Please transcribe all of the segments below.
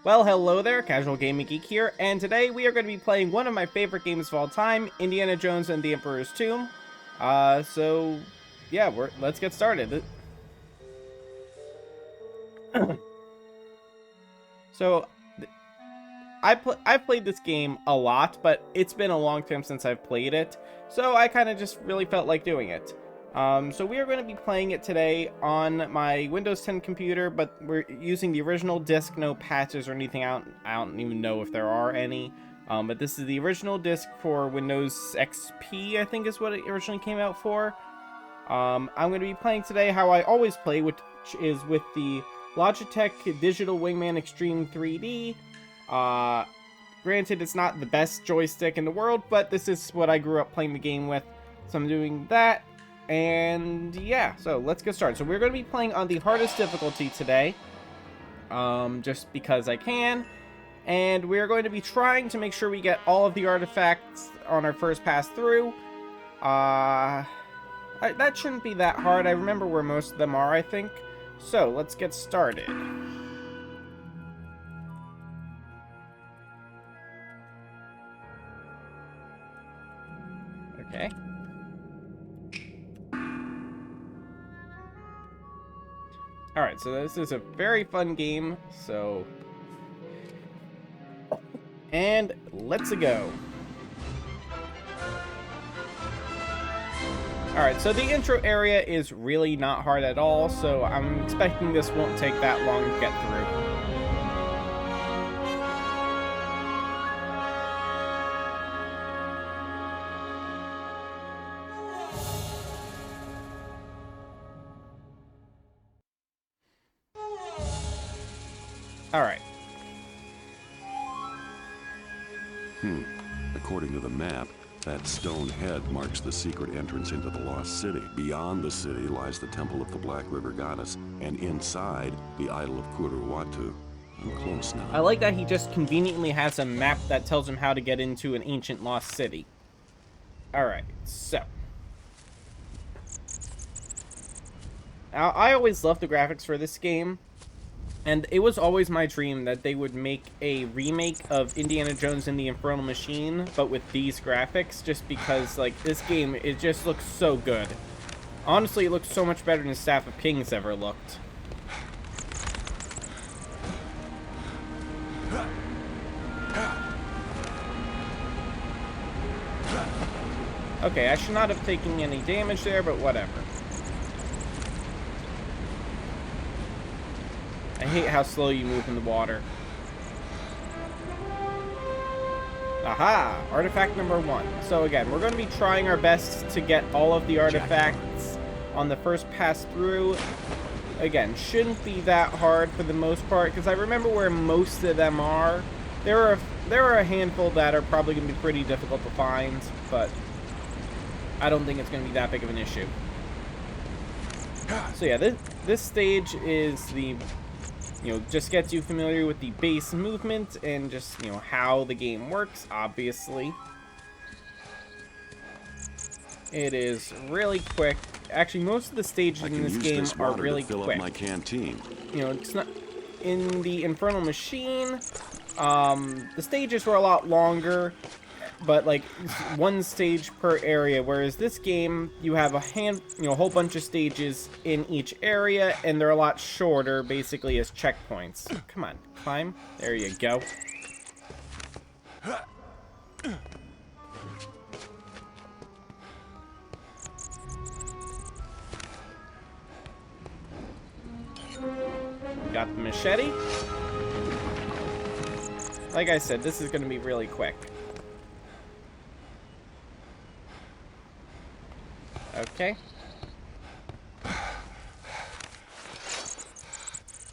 Well, hello there, Casual Gaming Geek here, and today we are going to be playing one of my favorite games of all time, Indiana Jones and the Emperor's Tomb. Yeah, let's get started. So, I've played this game a lot, but it's been a long time since I've played it, so I kind of just really felt like doing it. So we are going to be playing it today on my Windows 10 computer, but we're using the original disc, no patches or anything out. I don't even know if there are any. But this is the original disc for Windows XP, I think is what it originally came out for. I'm going to be playing today how I always play, which is with the Logitech Digital Wingman Extreme 3D. Granted, it's not the best joystick in the world, but this is what I grew up playing the game with, so I'm doing that. And yeah, so let's get started. So we're going to be playing on the hardest difficulty today, just because I can. And we're going to be trying to make sure we get all of the artifacts on our first pass through. That shouldn't be that hard. I remember where most of them are, I think. So let's get started. Okay. Alright, so this is a very fun game, so... And let's go. Alright, so the intro area is really not hard at all, so I'm expecting this won't take that long to get through. Alright. According to the map, that stone head marks the secret entrance into the Lost City. Beyond the city lies the Temple of the Black River Goddess, and inside, the idol of Kouru Watu. I'm close now. I like that he just conveniently has a map that tells him how to get into an ancient lost city. Alright, so. Now, I always loved the graphics for this game. And it was always my dream that they would make a remake of Indiana Jones and the Infernal Machine, but with these graphics, just because, like, this game, it just looks so good. Honestly, it looks so much better than Staff of Kings ever looked. Okay, I should not have taken any damage there, but whatever. I hate how slow you move in the water. Aha! Artifact number 1. So again, we're going to be trying our best to get all of the artifacts on the first pass through. Again, shouldn't be that hard for the most part, because I remember where most of them are. There are a handful that are probably going to be pretty difficult to find, but I don't think it's going to be that big of an issue. So yeah, this stage is the... just gets you familiar with the base movement and just, how the game works, obviously. It is really quick. Actually, most of the stages in this game are really quick. My canteen. It's not... In the Infernal Machine, the stages were a lot longer, but, like, one stage per area, whereas this game, you have a whole bunch of stages in each area, and they're a lot shorter, basically, as checkpoints. Come on, climb. There you go. Got the machete. Like I said, this is going to be really quick. Okay.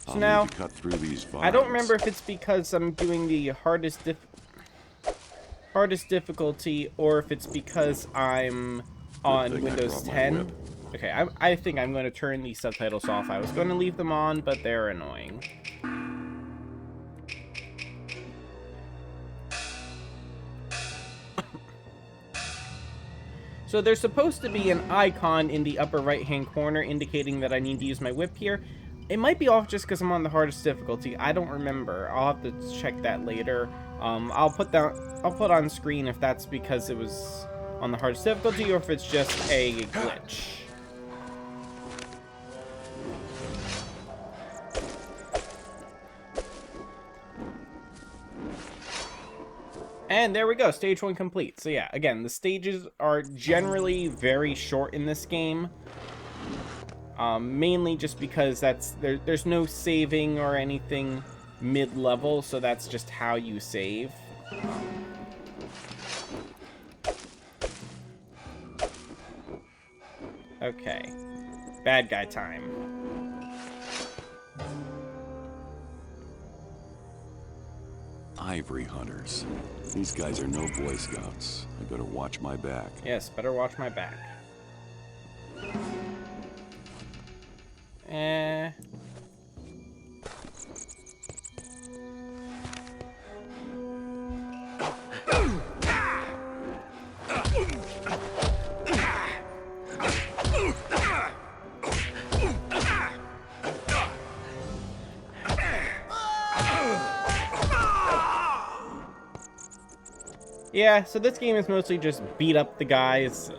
So now, I don't remember if it's because I'm doing the hardest difficulty or if it's because I'm on Windows 10. Okay, I think I'm going to turn these subtitles off. I was going to leave them on, but they're annoying. So there's supposed to be an icon in the upper right-hand corner indicating that I need to use my whip here. It might be off just because I'm on the hardest difficulty. I don't remember. I'll have to check that later. I'll put on screen if that's because it was on the hardest difficulty or if it's just a glitch. And there we go, stage 1 complete. So yeah, again, the stages are generally very short in this game. Mainly just because there's no saving or anything mid-level, so that's just how you save. Okay. Bad guy time. Ivory hunters. These guys are no Boy Scouts. I better watch my back. Yes, better watch my back. Yeah, so this game is mostly just beat up the guys.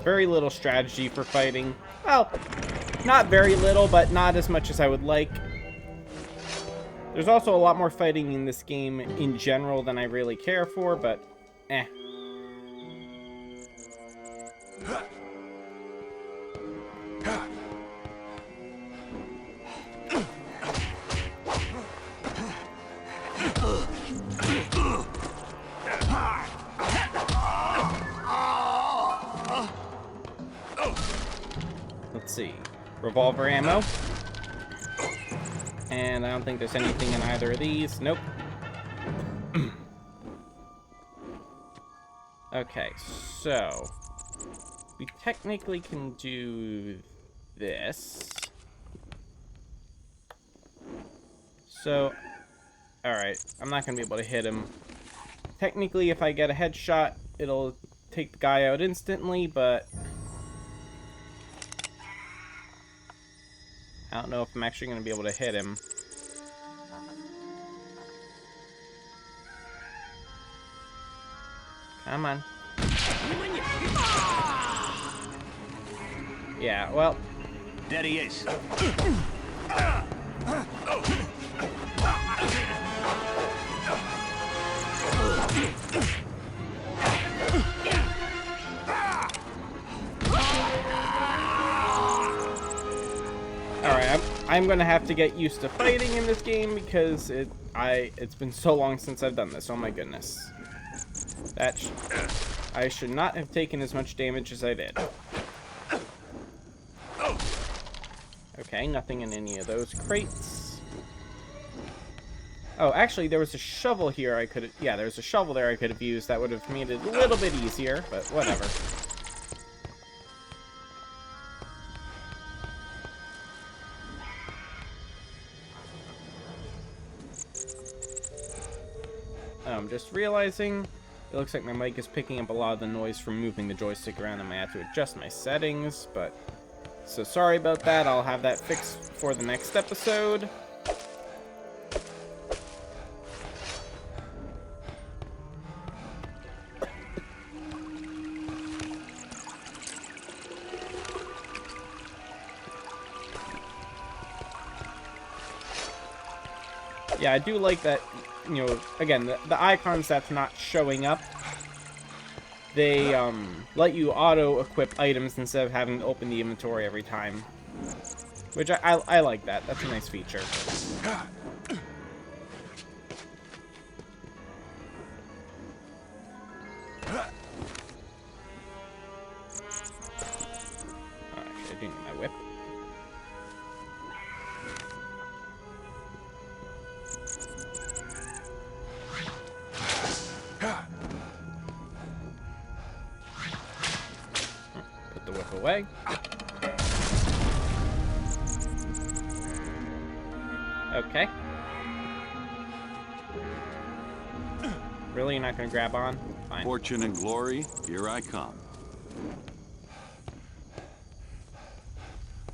Very little strategy for fighting. Well, not very little, but not as much as I would like. There's also a lot more fighting in this game in general than I really care for, but eh. Let's see. Revolver ammo. And I don't think there's anything in either of these. Nope. Okay, so we technically can do this. So, alright, I'm not going to be able to hit him. Technically, if I get a headshot, it'll take the guy out instantly, but I don't know if I'm actually going to be able to hit him. Come on. Yeah, well. There he is. Alright, I'm gonna have to get used to fighting in this game because it's been so long since I've done this. Oh my goodness. I should not have taken as much damage as I did. Okay, nothing in any of those crates. Oh, actually, there was a shovel here I could have... Yeah, there was a shovel there I could have used. That would have made it a little bit easier, but whatever. I'm just realizing it looks like my mic is picking up a lot of the noise from moving the joystick around. I might have to adjust my settings, but so sorry about that. I'll have that fixed for the next episode. Yeah, I do like that, you know, again, the icons that's not showing up, they let you auto-equip items instead of having to open the inventory every time. Which I like that. That's a nice feature. Oh, actually, I do need my whip. Put the whip away. Okay. Really? You're not going to grab on? Fine. Fortune and glory, here I come.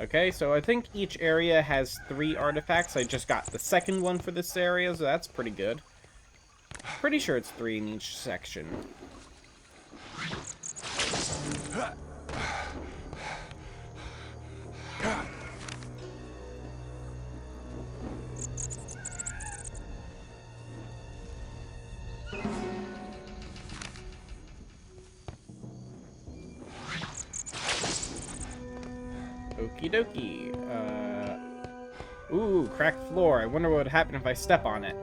Okay, so I think each area has 3 artifacts. I just got the second one for this area, so that's pretty good. Pretty sure it's 3 in each section. Okie dokie. Ooh, cracked floor. I wonder what would happen if I step on it.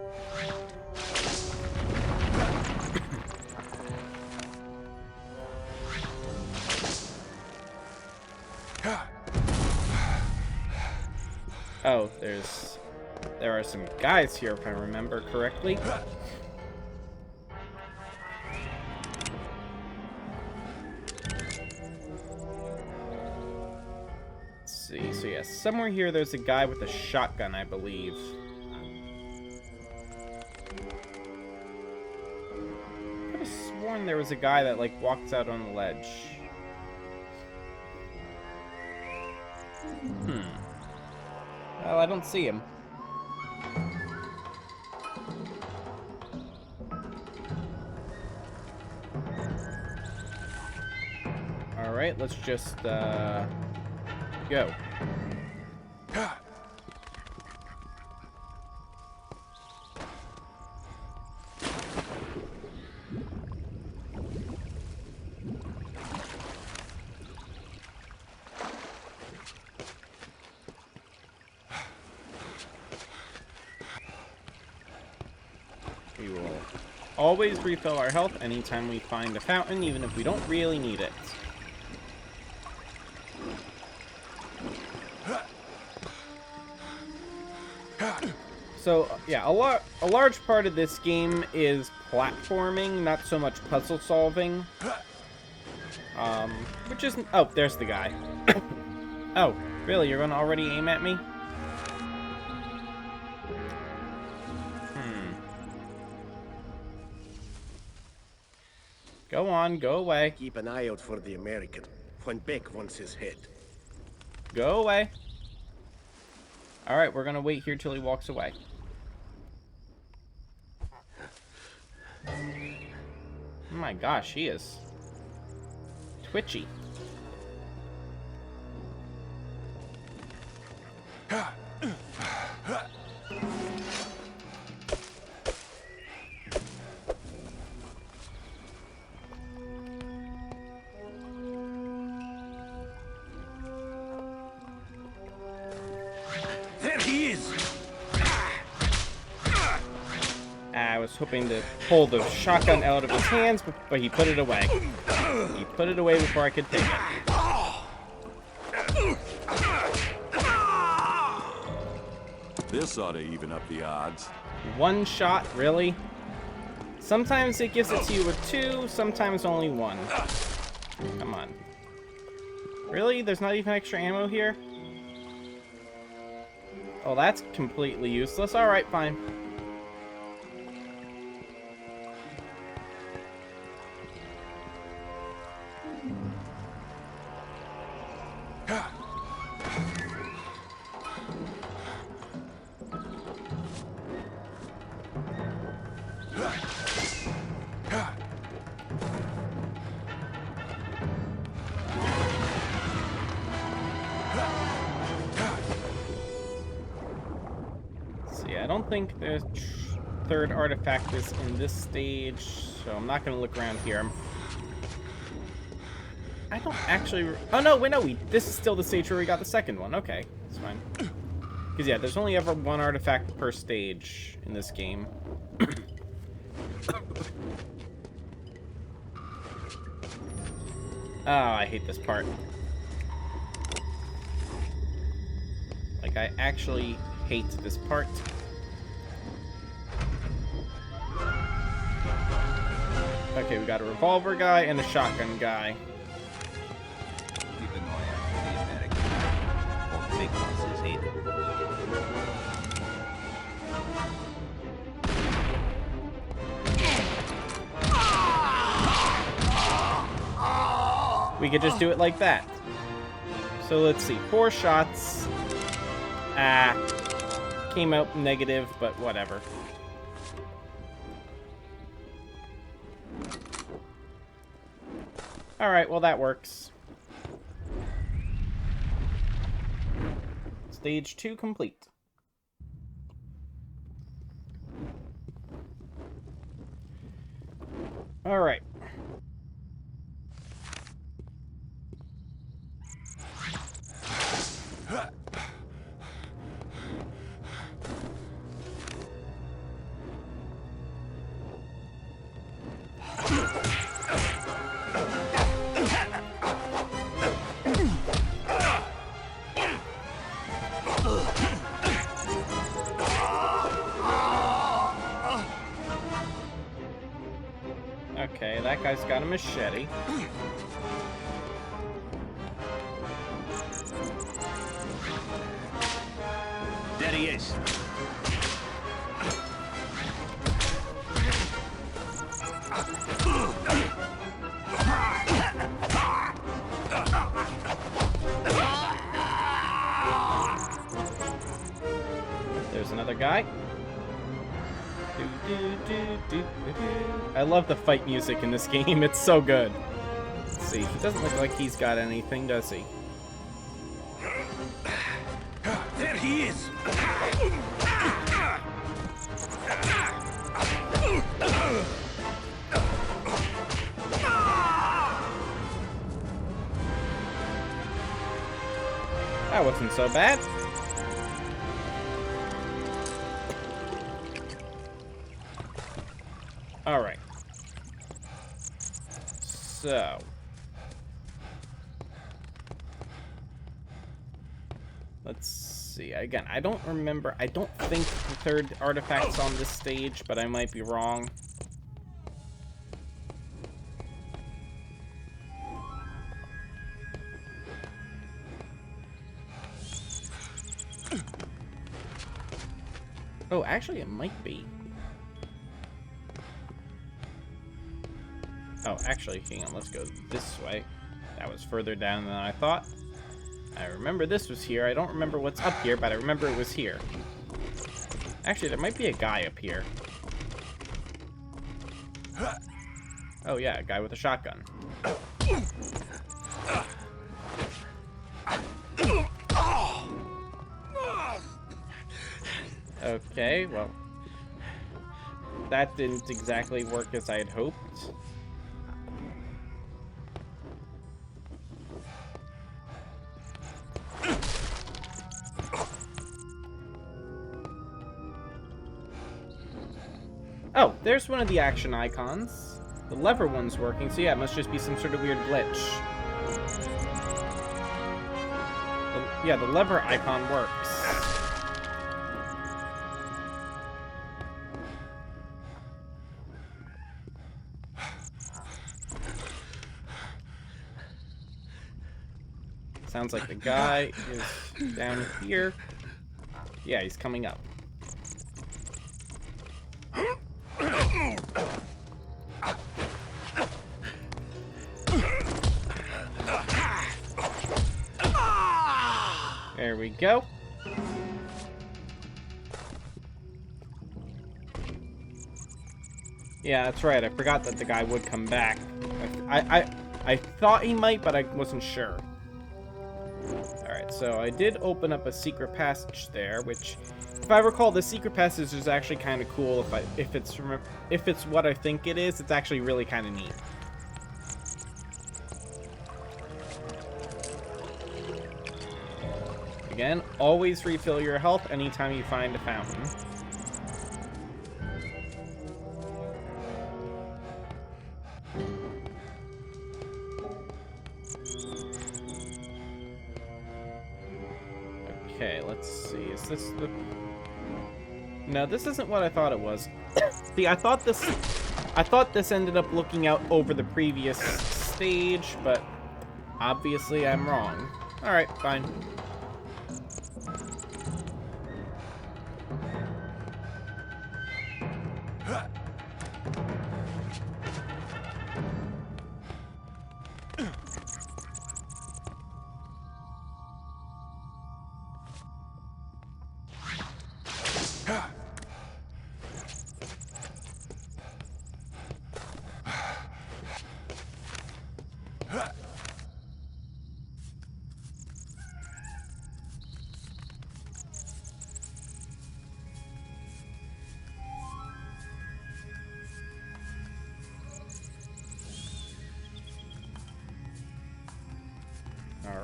Oh, there are some guys here if I remember correctly. See, so yeah, somewhere here there's a guy with a shotgun, I believe. I could have sworn there was a guy that, like, walks out on the ledge. Well, I don't see him. Alright, let's just, go. We will always refill our health anytime we find a fountain, even if we don't really need it. So, yeah, a large part of this game is platforming, not so much puzzle solving. Which isn't... Oh, there's the guy. Oh, really? You're gonna already aim at me? Go on, go away. Keep an eye out for the American. When Beck wants his head. Go away. Alright, we're gonna wait here till he walks away. Oh my gosh, he is twitchy. There he is! I was hoping to pull the shotgun out of his hands, but he put it away. He put it away before I could take it. This ought to even up the odds. One shot, really? Sometimes it gives it to you with 2, sometimes only 1. Come on. Really? There's not even extra ammo here? Oh, that's completely useless. Alright, fine. I don't think the third artifact is in this stage, so I'm not going to look around here. I don't actually... Oh, no, wait, no, this is still the stage where we got the second one. Okay, that's fine. Because, yeah, there's only ever 1 artifact per stage in this game. Oh, I hate this part. Like, I actually hate this part. Okay, we got a revolver guy and a shotgun guy. Keep an eye out for the American. Or big one's his head. We could just do it like that. So let's see. 4 shots. Came out negative, but whatever. Alright, well that works. Stage 2 complete. Alright. Okay, that guy's got a machete. There he is. There's another guy. I love the fight music in this game. It's so good. Let's see. He doesn't look like he's got anything, does he? There he is. That wasn't so bad. Alright. So. Let's see. Again, I don't remember. I don't think the third artifact's on this stage, but I might be wrong. Oh, actually, it might be. Oh, actually, hang on, let's go this way. That was further down than I thought. I remember this was here. I don't remember what's up here, but I remember it was here. Actually, there might be a guy up here. Oh yeah, a guy with a shotgun. Okay, well, that didn't exactly work as I had hoped. Oh, there's one of the action icons. The lever one's working, so yeah, it must just be some sort of weird glitch. Yeah, the lever icon works. Sounds like the guy is down here. Yeah, he's coming up. There we go. Yeah, that's right. I forgot that the guy would come back. I thought he might, but I wasn't sure. Alright, so I did open up a secret passage there, which, if I recall, the secret passage is actually kind of cool. If it's what I think it is, it's actually really kind of neat. Again, always refill your health anytime you find a fountain. Okay, let's see. Is this the... No, this isn't what I thought it was. See, I thought this ended up looking out over the previous stage, but obviously I'm wrong. Alright, fine.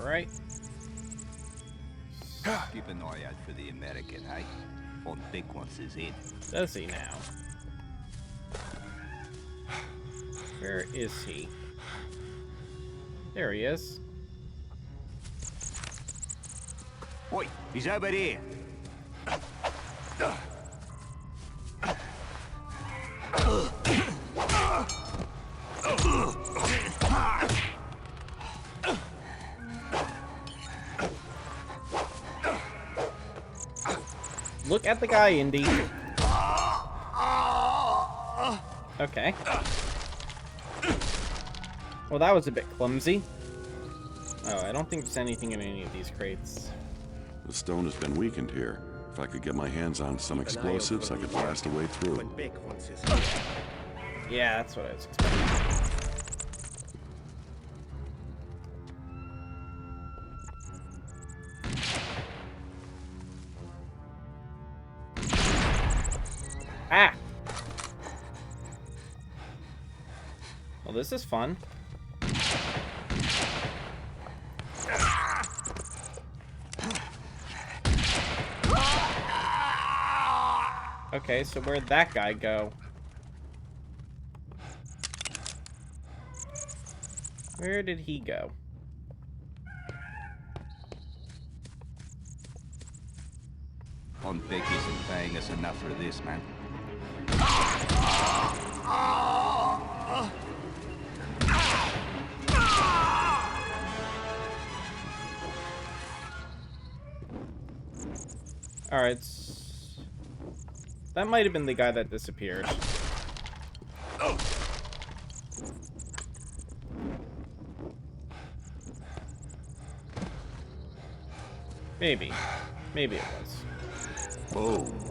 Alright. Keep an eye out for the American, eh? On big ones is it. Does he now? Where is he? There he is. Oi, he's over here. Look at the guy, Indy. Okay. Well, that was a bit clumsy. Oh, I don't think there's anything in any of these crates. The stone has been weakened here. If I could get my hands on some explosives, I could blast a way through. When big wants his head. Yeah, that's what I was expecting. Ah! Well, this is fun. Okay, so where'd that guy go? Where did he go? On Becky's and Fangs is enough for this, man. Alright. That might have been the guy that disappeared. Maybe. Maybe it was. Boom.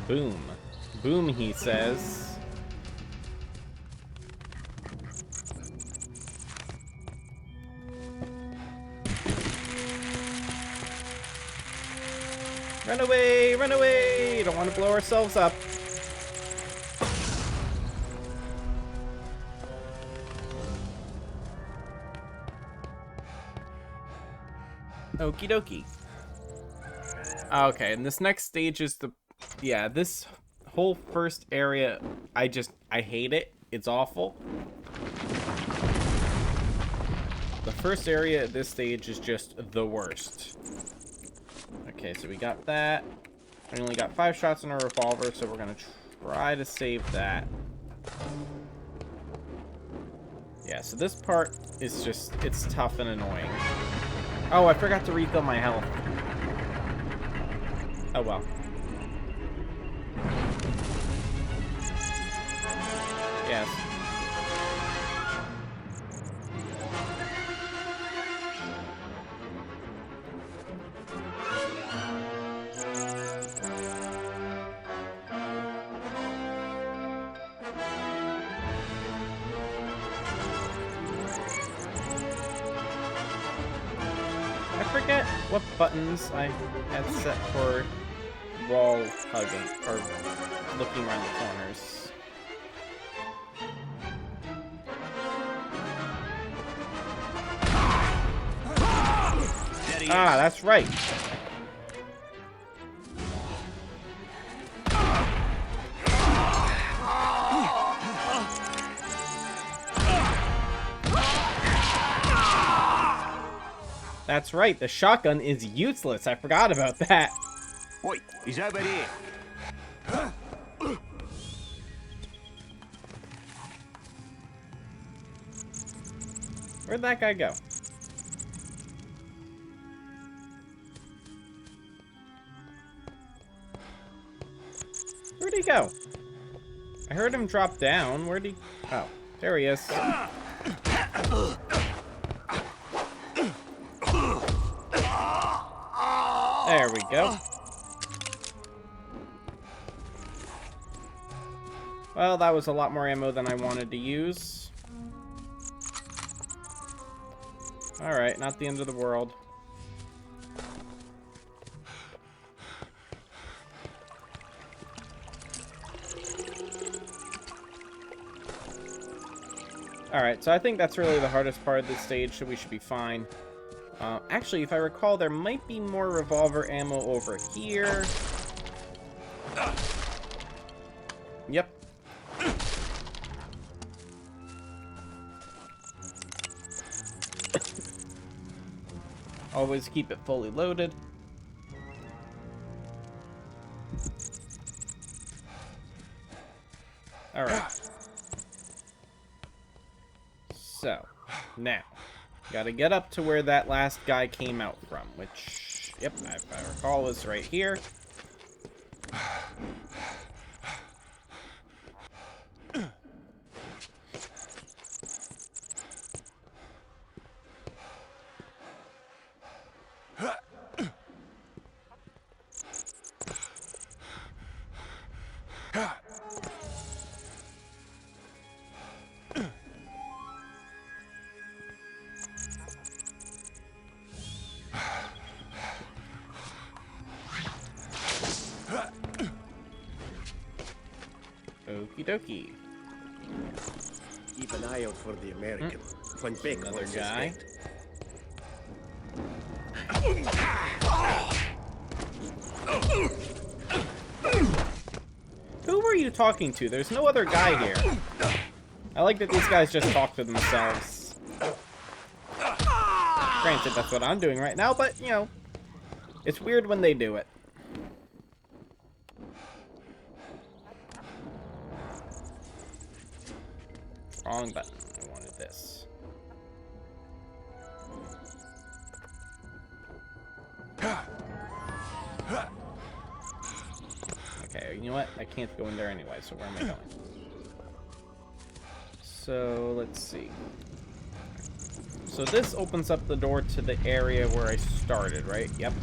Boom. Boom, he says. Run away! Run away! Don't want to blow ourselves up. Okie dokie. Okay, and this next stage is the... Yeah, this whole first area, I hate it. It's awful. The first area at this stage is just the worst. Okay, so we got that. We only got 5 shots in our revolver, so we're gonna try to save that. Yeah, so this part is just, it's tough and annoying. Oh, I forgot to refill my health. Oh well. Yes. I forget what buttons I had set for wall hugging, or looking around the corners. Ah, that's right. That's right, the shotgun is useless. I forgot about that. Oi, he's over here. Where'd that guy go? Where'd he go? I heard him drop down. Where'd he... Oh, there he is. There we go. Well, that was a lot more ammo than I wanted to use. Alright, not the end of the world. Alright, so I think that's really the hardest part of this stage, so we should be fine. Actually, if I recall, there might be more revolver ammo over here. Yep. Always keep it fully loaded. Alright. So, now, gotta get up to where that last guy came out from, which, yep, if I recall, is right here. Okie dokie. Keep an eye out for the American. When Beck Another wants his guy. head. Who were you talking to? There's no other guy here. I like that these guys just talk to themselves. Granted, that's what I'm doing right now, but, you know, it's weird when they do it. Wrong button. I wanted this. Okay, you know what? I can't go in there anyway, so where am I going? So, let's see. So this opens up the door to the area where I started, right? Yep.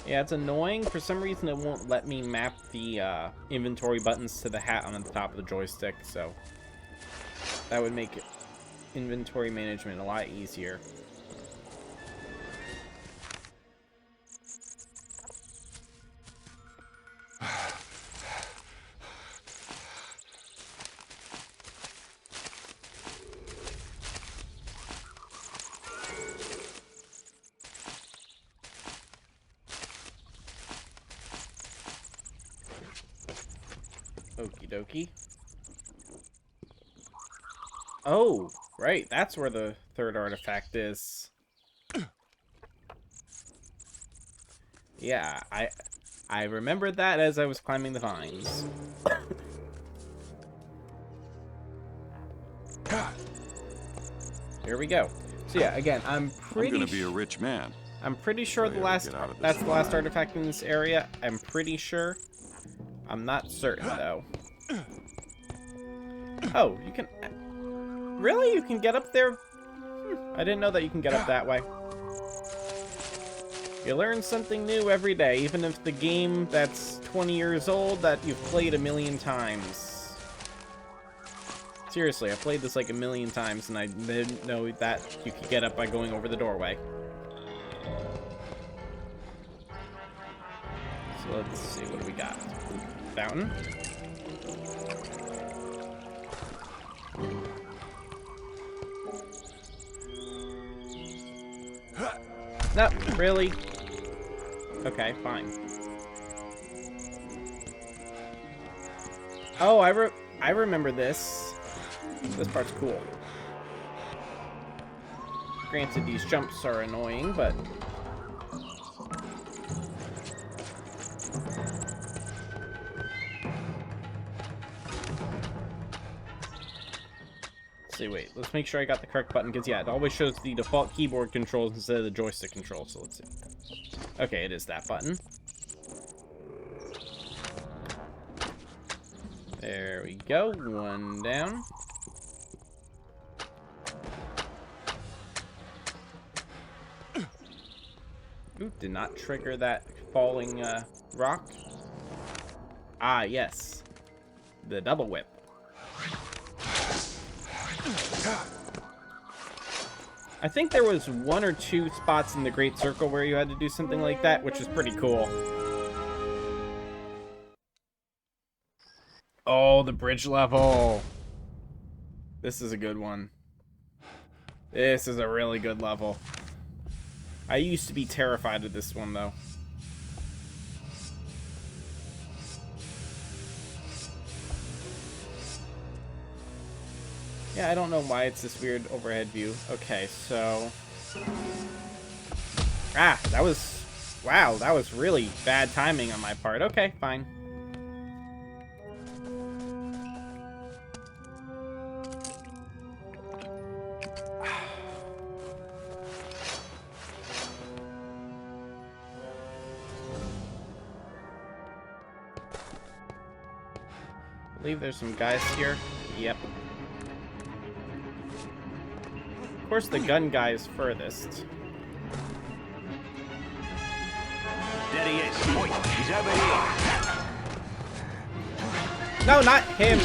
Yeah, it's annoying. For some reason, it won't let me map the inventory buttons to the hat on the top of the joystick, so that would make inventory management a lot easier. Okie dokie. Oh, right. That's where the third artifact is. Yeah, I remembered that as I was climbing the vines. Here we go. So yeah, again, I'm gonna be a rich man. I'm pretty sure that's the last artifact in this area. I'm pretty sure. I'm not certain though. Oh, you can... Really? You can get up there? I didn't know that you can get up that way. You learn something new every day, even if the game that's 20 years old that you've played a million times. Seriously, I played this like a million times and I didn't know that you could get up by going over the doorway. So let's see, what do we got? Fountain. No, really? Okay, fine. Oh, I remember this. This part's cool. Granted, these jumps are annoying, but... See, wait, let's make sure I got the correct button, because yeah, it always shows the default keyboard controls instead of the joystick controls, so let's see. Okay, it is that button. There we go, one down. Ooh, did not trigger that falling rock. Ah, yes. The double whip. I think there was 1 or 2 spots in the Great Circle where you had to do something like that, which is pretty cool. Oh, the bridge level. This is a good one. This is a really good level. I used to be terrified of this one, though. Yeah, I don't know why it's this weird overhead view. Okay, so... Ah, that was... Wow, that was really bad timing on my part. Okay, fine. I believe there's some guys here. Yep. Of course, the gun guy is furthest. There he is. Oi, he's over here. No, not him!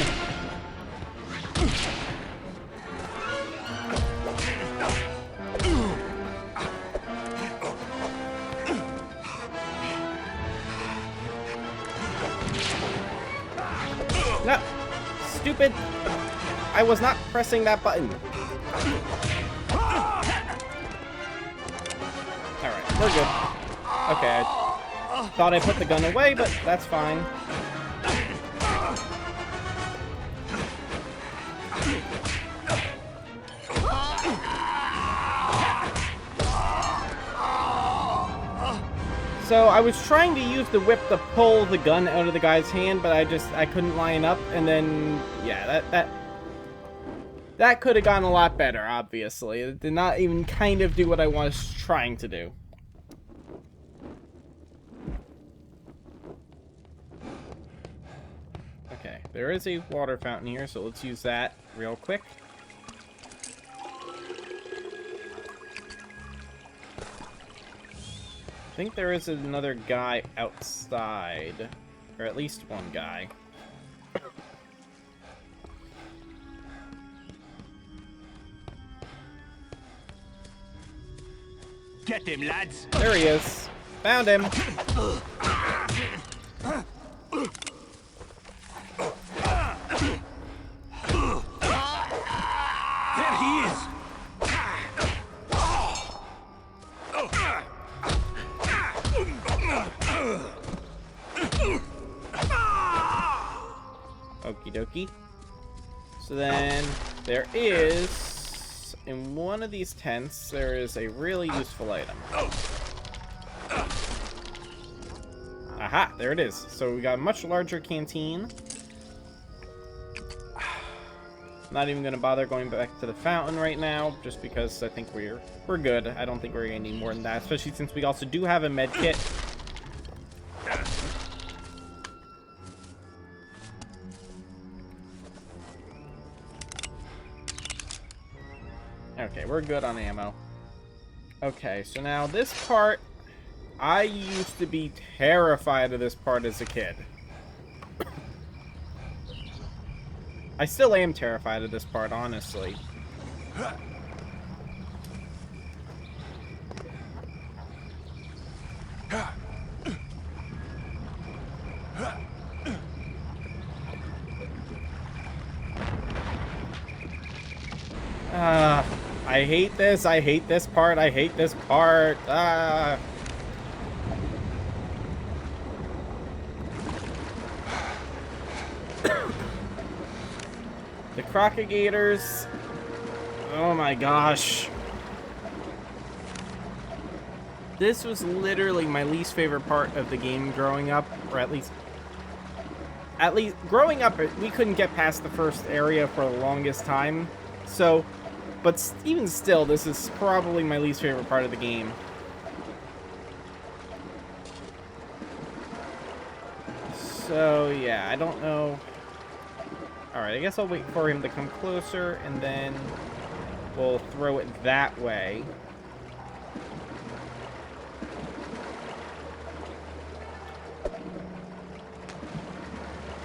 No! Stupid! I was not pressing that button. Alright, we're good. Okay, I thought I put the gun away, but that's fine. So I was trying to use the whip to pull the gun out of the guy's hand, but I couldn't line up, and then yeah, that could have gone a lot better, obviously. It did not even kind of do what I was trying to do. Okay, there is a water fountain here, so let's use that real quick. I think there is another guy outside, or at least one guy. Get him, lads. There he is. Found him. There he is. Okie dokie. So then, there is, in one of these tents, there is a really useful item. Aha, there it is. So we got a much larger canteen. Not even going to bother going back to the fountain right now, just because I think we're good. I don't think we're going to need more than that, especially since we also do have a med kit. Okay, we're good on ammo. Okay, so now this part, I used to be terrified of this part as a kid. I still am terrified of this part, honestly. I hate this. I hate this part. I hate this part. The crocodilators. Oh my gosh. This was literally my least favorite part of the game growing up, or at least growing up, we couldn't get past the first area for the longest time. So, but even still, this is probably my least favorite part of the game. So, yeah, I don't know. Alright, I guess I'll wait for him to come closer, and then we'll throw it that way.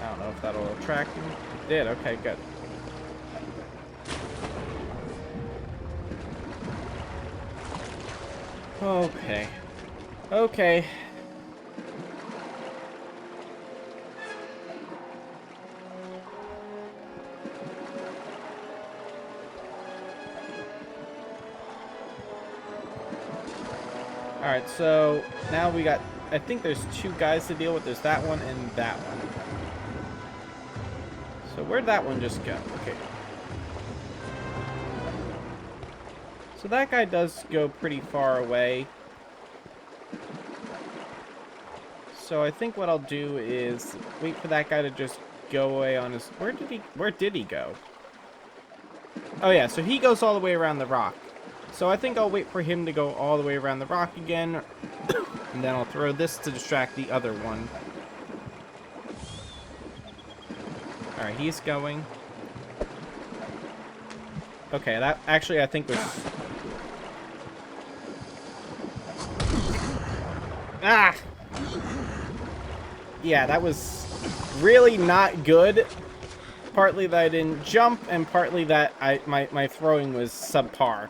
I don't know if that'll attract him. It did, okay, good. Okay. Okay. Alright, so now we got, I think there's two guys to deal with. There's that one and that one. So where'd that one just go? Okay. So that guy does go pretty far away. So I think what I'll do is wait for that guy to just go away on his... Where did he go? Oh yeah, so he goes all the way around the rock. So I think I'll wait for him to go all the way around the rock again. And then I'll throw this to distract the other one. Alright, he's going. Okay, that actually I think was... Ah! Yeah, that was really not good. Partly that I didn't jump, and partly that my throwing was subpar.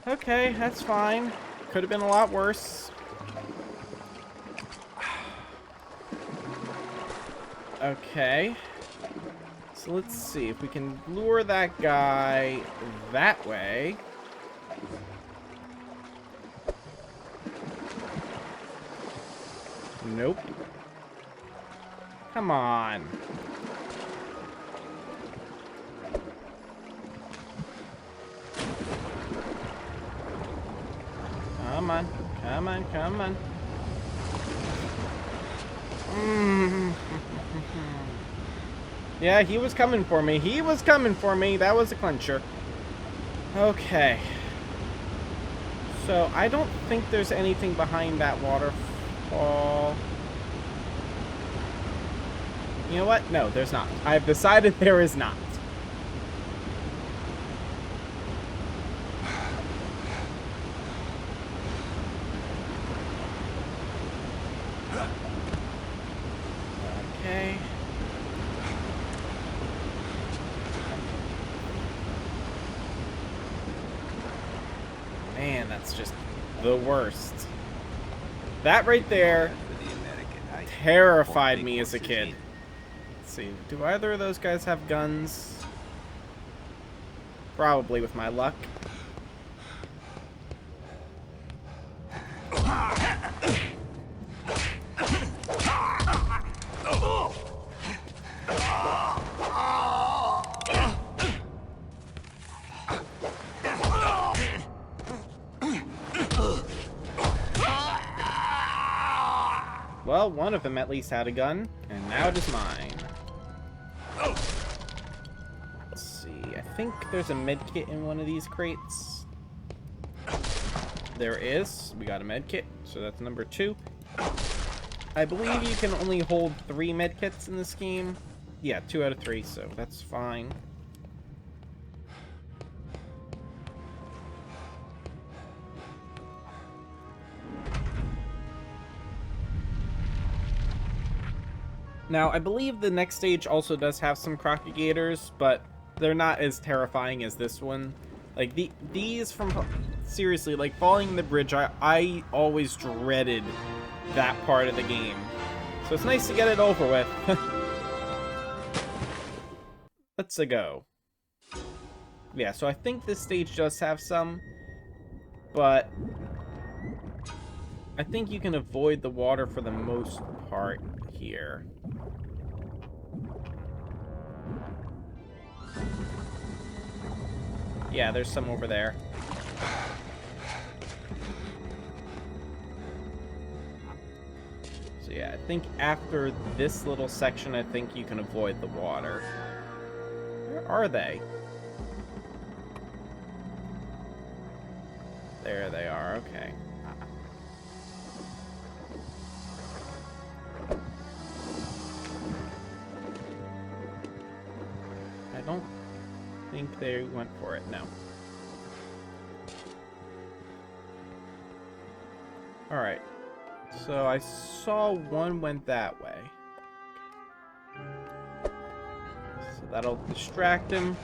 Okay, that's fine. Could have been a lot worse. Okay. So let's see if we can lure that guy that way. Nope. Come on. Come on. Come on, come on. Yeah, he was coming for me. He was coming for me. That was a clincher. Okay. So, I don't think there's anything behind that waterfall. You know what? No, there's not. I've decided there is not. Okay. Man, that's just the worst. That right there terrified me as a kid. Let's see, do either of those guys have guns? Probably with my luck. Well, one of them at least had a gun, and now it is mine. Let's see, I think there's a medkit in one of these crates. There is. We got a medkit, so that's number 2. I believe you can only hold 3 medkits in this game. Yeah, 2 out of 3, so that's fine. Now, I believe the next stage also does have some crocodigators, but they're not as terrifying as this one. Like, these from... Seriously, like, falling in the bridge, I always dreaded that part of the game. So it's nice to get it over with. Let's go. Yeah, so I think this stage does have some, but I think you can avoid the water for the most part here. Yeah, there's some over there. So yeah, I think after this little section, I think you can avoid the water. Where are they? There they are, okay. I don't think they went for it, no. Alright. So I saw one went that way. So that'll distract him.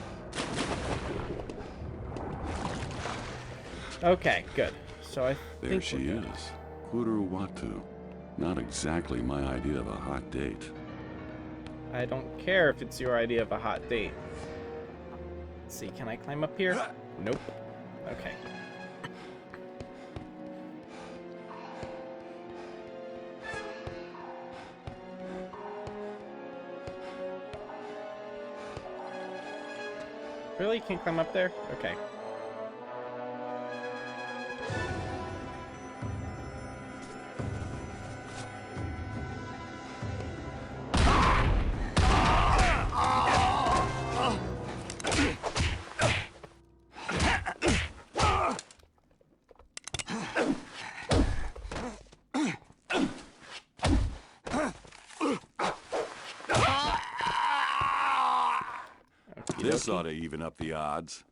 Okay, good. so I There think she we're good. is. Kouru Watu. Not exactly my idea of a hot date. I don't care if it's your idea of a hot date. Let's see, can I climb up here? Nope. Okay. Really? Can't climb up there? Okay. This ought to even up the odds.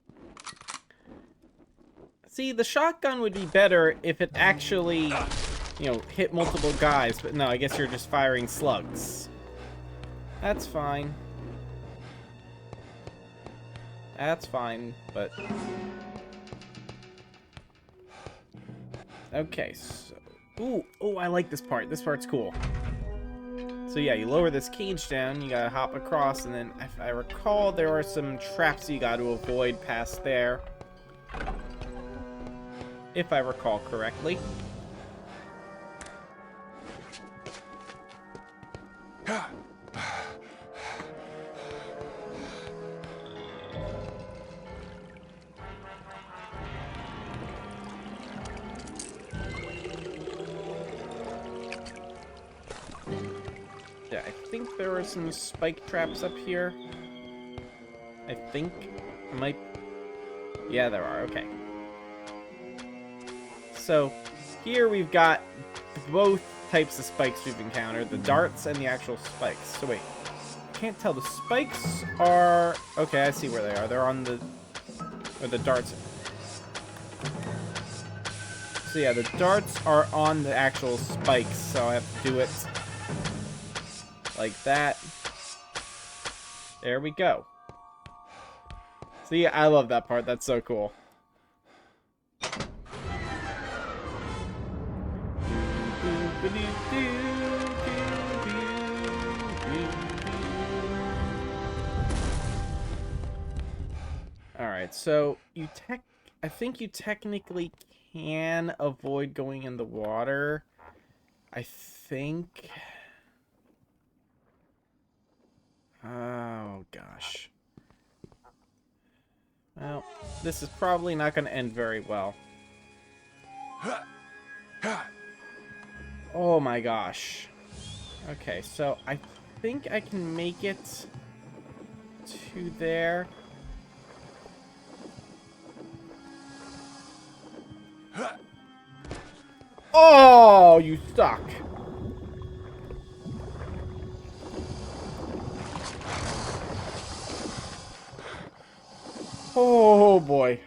See, the shotgun would be better if it actually, you know, hit multiple guys, but no, I guess you're just firing slugs. That's fine. That's fine, but... Okay, so... Ooh, I like this part. This part's cool. So yeah, you lower this cage down, you gotta hop across, and then, if I recall, there are some traps you gotta avoid past there. If I recall correctly. Yeah, I think there are some spike traps up here. I think. I might... Yeah, there are. Okay. So, here we've got both types of spikes we've encountered. The darts and the actual spikes. So wait. I can't tell. The spikes are... Okay, I see where they are. They're on the... Where the darts... So yeah, the darts are on the actual spikes. So I have to do it... like that. There we go. See, I love that part. That's so cool. Alright, so I think you technically can avoid going in the water. I think... Oh, gosh. Well, this is probably not going to end very well. Oh my gosh. Okay, so I think I can make it to there. Oh, you suck. Oh boy.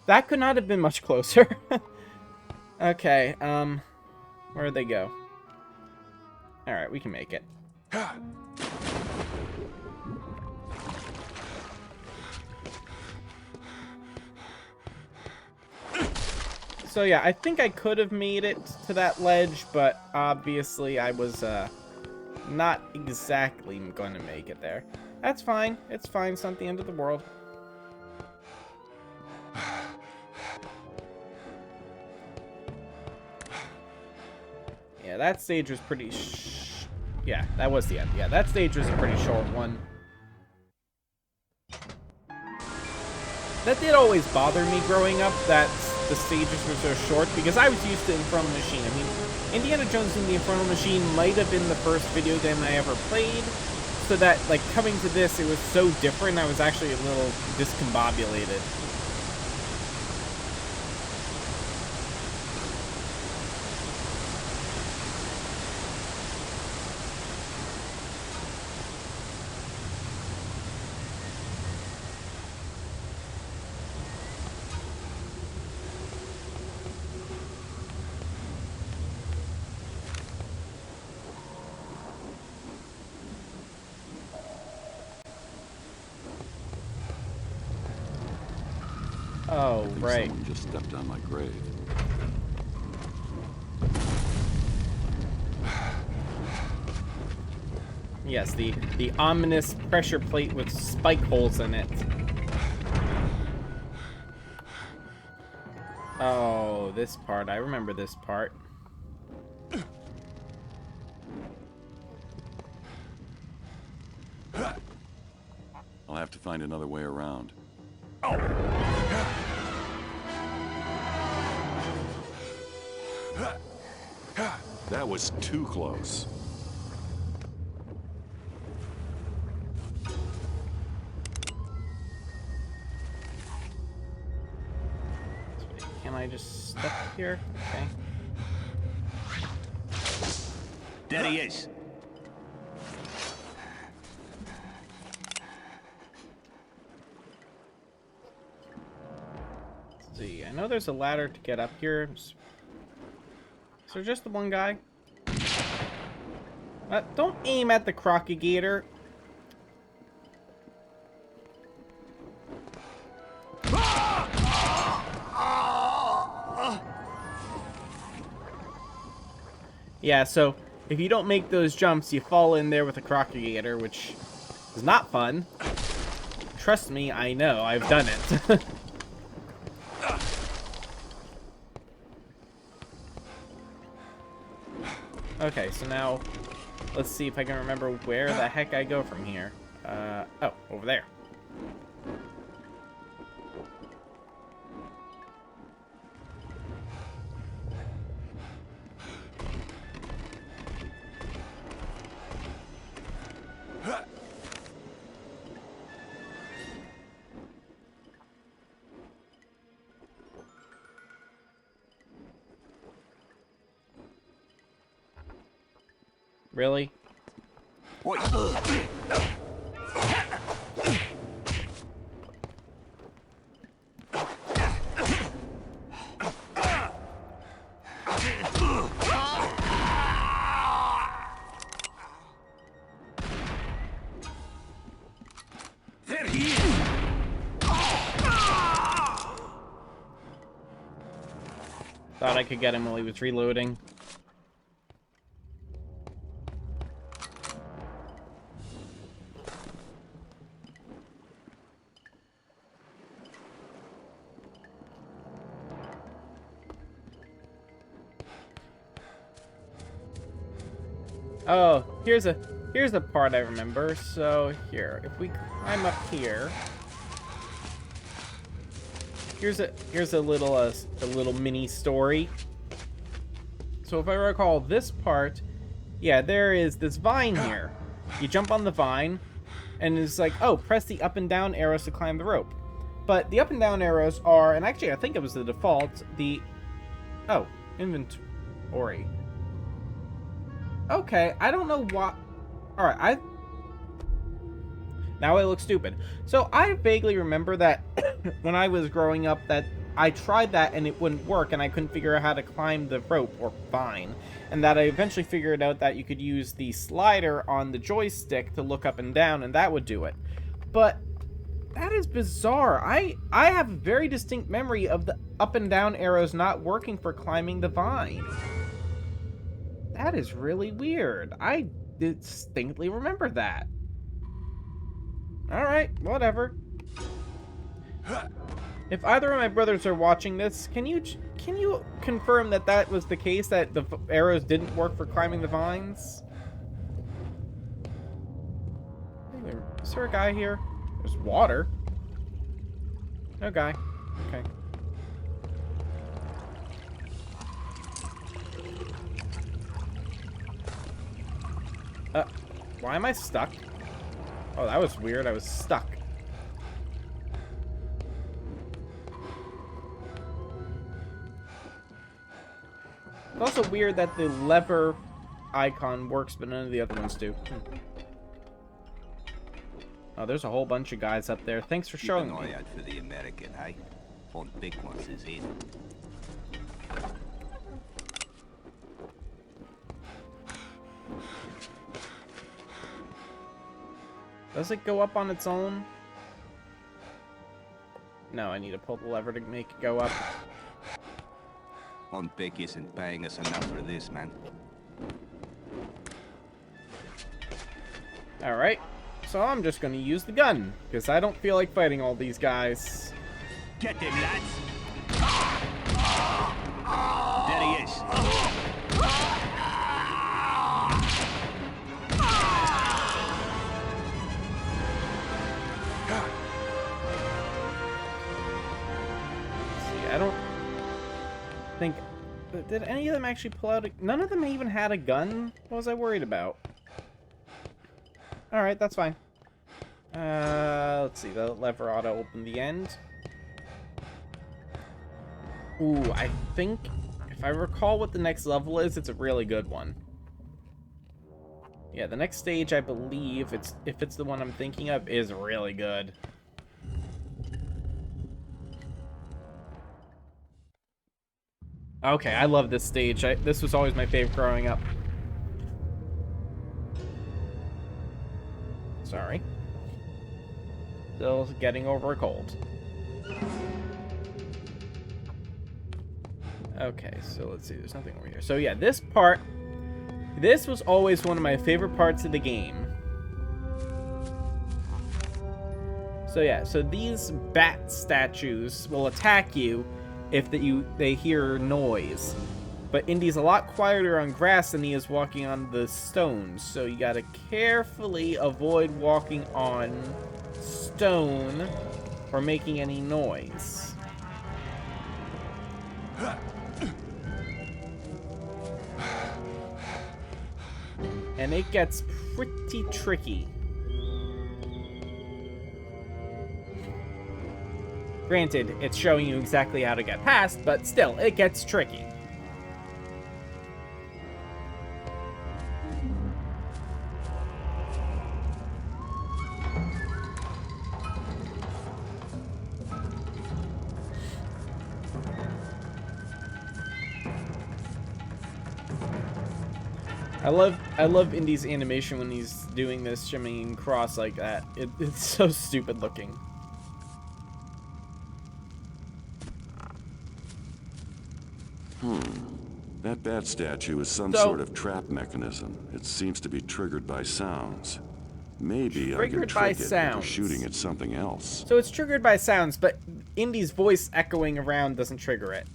That could not have been much closer. Okay, where'd they go? Alright, we can make it. So yeah, I think I could have made it to that ledge, but obviously I was, not exactly going to make it there. That's fine. It's fine. It's not the end of the world. Yeah, that stage was pretty yeah, that was the end. Yeah, that stage was a pretty short one. That did always bother me growing up, that the stages were so short, because I was used to Infernal Machine. I mean, Indiana Jones and the Infernal Machine might have been the first video game I ever played, so that, like, coming to this, it was so different, I was actually a little discombobulated. Oh, I think right. someone just stepped on my grave. Yes, the ominous pressure plate with spike holes in it. Oh, this part. I remember this part. I'll have to find another way around. That was too close. Can I just step here? Okay. There he is. Let's see, I know there's a ladder to get up here. Is there just the one guy? Don't aim at the crocagator. Yeah, so if you don't make those jumps, you fall in there with a crocagator, which is not fun. Trust me, I know. I've done it. Okay, so now let's see if I can remember where the heck I go from here. Oh, over there. Really? Oi. There he is! Thought I could get him while he was reloading. Oh, here's a part I remember. So here, if we climb up here, here's a little mini story. So if I recall this part, yeah, there is this vine here. You jump on the vine, and it's like, oh, press the up and down arrows to climb the rope. But the up and down arrows are, and actually I think it was the default, inventory. Okay, I don't know what. Alright, now I look stupid. So I vaguely remember that when I was growing up that I tried that and it wouldn't work and I couldn't figure out how to climb the rope or vine. And that I eventually figured out that you could use the slider on the joystick to look up and down and that would do it. But that is bizarre. I have a very distinct memory of the up and down arrows not working for climbing the vine. That is really weird. I distinctly remember that. Alright, whatever. If either of my brothers are watching this, can you confirm that that was the case, that the arrows didn't work for climbing the vines? Is there a guy here? There's water. No guy. Okay. Why am I stuck? Oh, that was weird. I was stuck. It's also weird that the lever icon works, but none of the other ones do. Oh, there's a whole bunch of guys up there. Thanks for showing Keep an me. eye out for the American, hey? One big one is in. Does it go up on its own? No, I need to pull the lever to make it go up. Big isn't paying us enough for this, man. Alright, so I'm just gonna use the gun, because I don't feel like fighting all these guys. Get him, lads! There he is. See, I don't think... Did any of them actually pull out a... None of them even had a gun? What was I worried about? Alright, that's fine. Let's see, the lever ought to open the end. Ooh, I think, if I recall what the next level is, it's a really good one. Yeah, the next stage, I believe, if it's the one I'm thinking of, is really good. Okay, I love this stage. This was always my favorite growing up. Sorry. Still getting over a cold. Okay, so let's see. There's nothing over here. So yeah, this part... This was always one of my favorite parts of the game. So yeah, so these bat statues will attack you if they hear noise. But Indy's a lot quieter on grass than he is walking on the stones. So you gotta carefully avoid walking on stone or making any noise. And it gets pretty tricky. Granted, it's showing you exactly how to get past, but still, it gets tricky. I love Indy's animation when he's doing this shimmying cross like that. It's so stupid looking. That bat statue is some sort of trap mechanism. It seems to be triggered by sounds. Maybe I can trick it into shooting at something else. So it's triggered by sounds, but Indy's voice echoing around doesn't trigger it.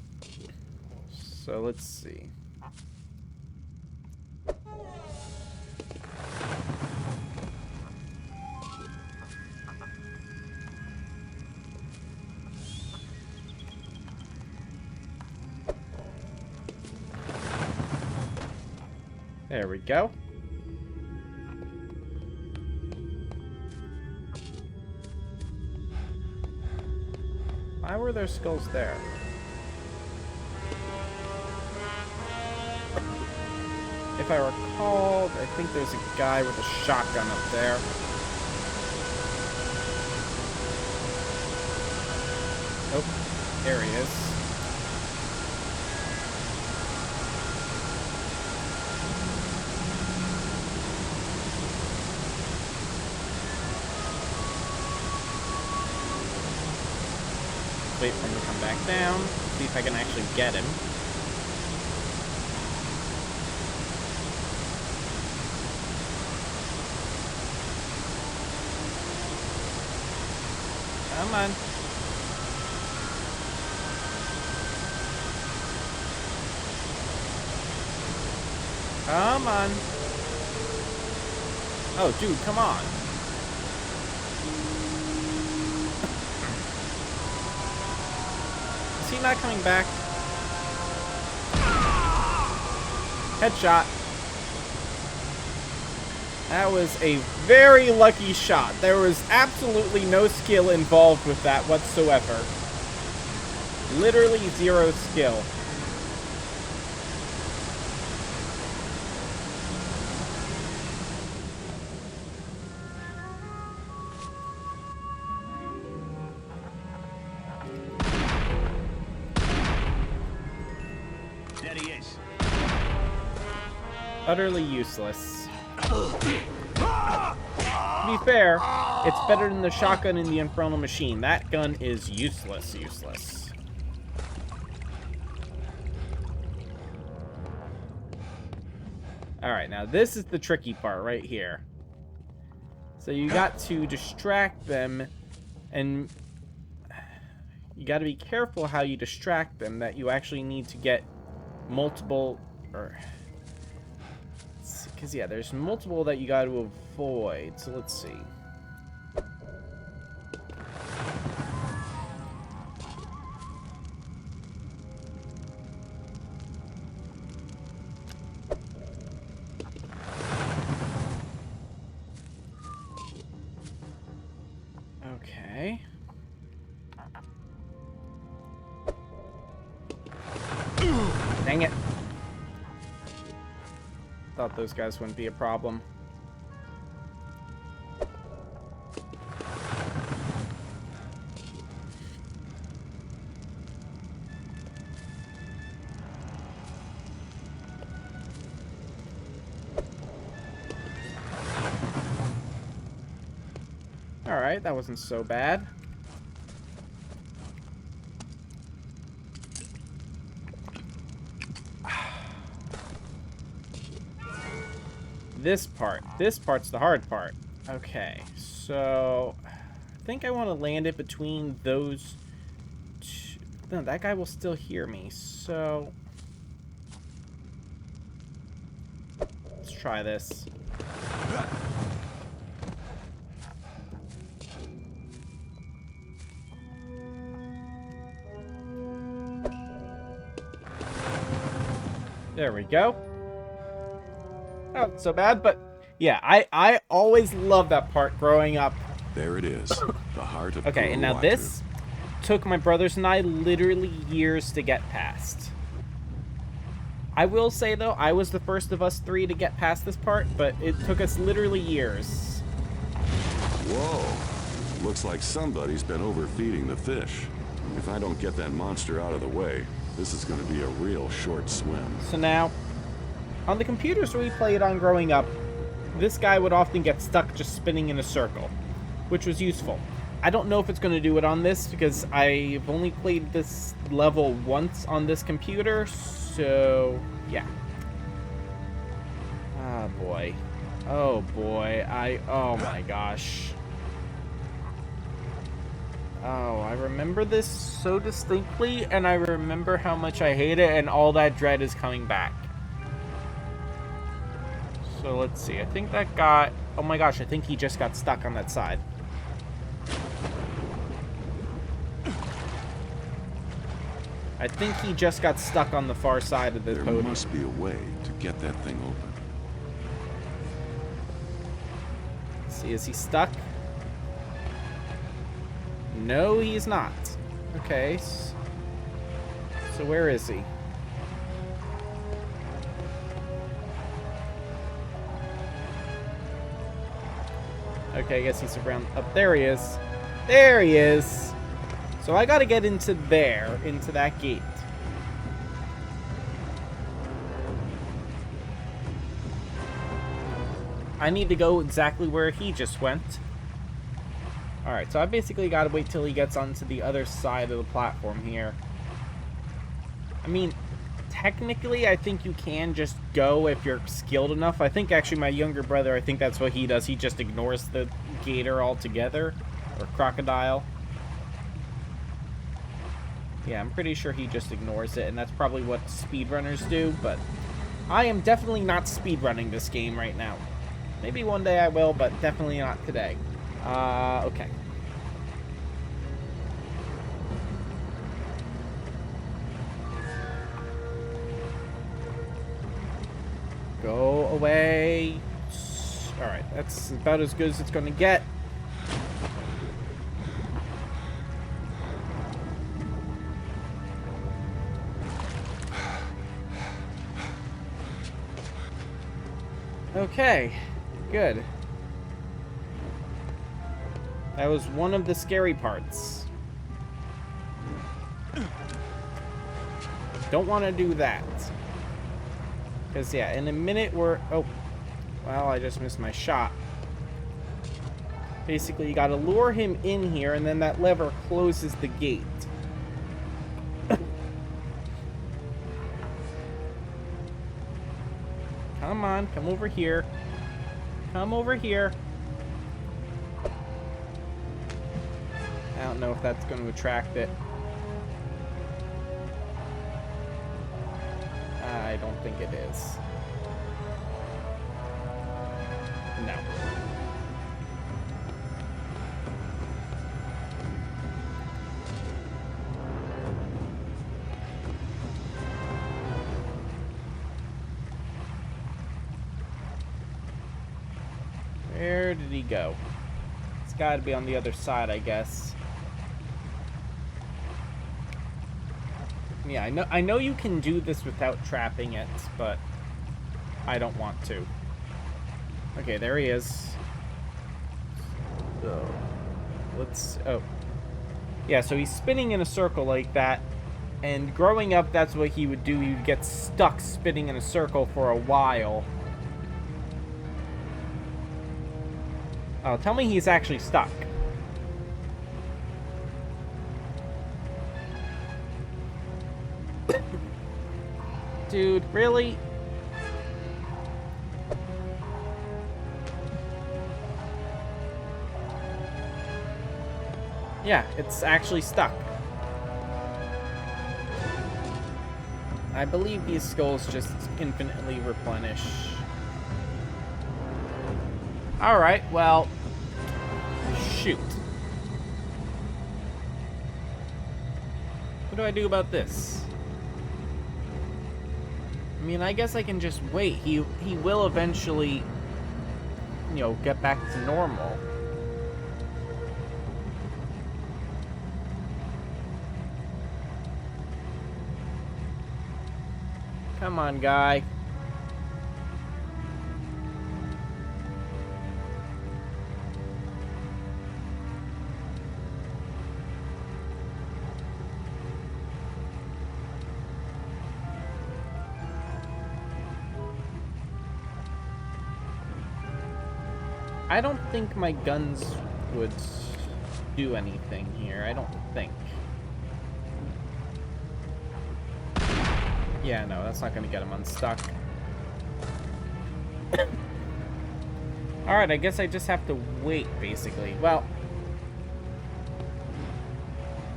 So let's see. There we go. Why were there skulls there? If I recall, I think there's a guy with a shotgun up there. Oh, there he is. Wait for him to come back down. See if I can actually get him. Come on. Come on. Oh, dude, come on. Is he not coming back? Headshot. That was a very lucky shot. There was absolutely no skill involved with that whatsoever. Literally zero skill. There he is. Utterly useless. To be be fair, it's better than the shotgun in the Infernal Machine. That gun is useless. Alright, now this is the tricky part right here. So you got to distract them, and you got to be careful how you distract them, that you actually need to get multiple, because yeah, there's multiple that you got to avoid. So let's see. Okay. Dang it. Thought those guys wouldn't be a problem. Alright, that wasn't so bad. This part's the hard part. Okay, so I think I want to land it between those two. No, that guy will still hear me, so let's try this. There we go. Not so bad, but yeah, I always loved that part growing up. There it is, the heart of Okay, and now Watu. this took my brothers and I literally years to get past. I will say, though, I was the first of us three to get past this part, but it took us literally years. Whoa, looks like somebody's been overfeeding the fish. If I don't get that monster out of the way, this is going to be a real short swim. So now, on the computers we played on growing up, this guy would often get stuck just spinning in a circle, which was useful. I don't know if it's going to do it on this, because I've only played this level once on this computer, so yeah. Ah, boy. Oh, boy. Oh my gosh. Oh, I remember this so distinctly, and I remember how much I hate it, and all that dread is coming back. So let's see. I think that guy... Oh my gosh, I think he just got stuck on that side. I think he just got stuck on the far side of the podium. There must be a way to get that thing open. Let's see, is he stuck? No, he's not. Okay. So where is he? Okay, I guess he's around... Up there he is. There he is! So I gotta get into there, into that gate. I need to go exactly where he just went. Alright, so I basically gotta wait till he gets onto the other side of the platform here. I mean, technically, I think you can just go if you're skilled enough. I think actually my younger brother, I think that's what he does. He just ignores the gator altogether. Or crocodile. Yeah, I'm pretty sure he just ignores it, and that's probably what speedrunners do, but I am definitely not speedrunning this game right now. Maybe one day I will, but definitely not today. Okay. Go away. Alright, that's about as good as it's gonna get. Okay, good. That was one of the scary parts. Don't want to do that. Because, yeah, in a minute we're... Oh, well, I just missed my shot. Basically, you gotta lure him in here, and then that lever closes the gate. Come on, come over here. Come over here. I don't know if that's going to attract it. I don't think it is. No. Where did he go? It's got to be on the other side, I guess. Yeah, I know you can do this without trapping it, but I don't want to. Okay, there he is. So, let's... Oh. Yeah, so he's spinning in a circle like that, and growing up, that's what he would do. He would get stuck spinning in a circle for a while. Oh, tell me he's actually stuck. Dude, really? Yeah, it's actually stuck. I believe these skulls just infinitely replenish. Alright, well... Shoot. What do I do about this? I mean, I guess I can just wait. He will eventually, you know, get back to normal. Come on, guy. I don't think my guns would do anything here. I don't think. Yeah, no, that's not going to get him unstuck. Alright, I guess I just have to wait, basically. Well,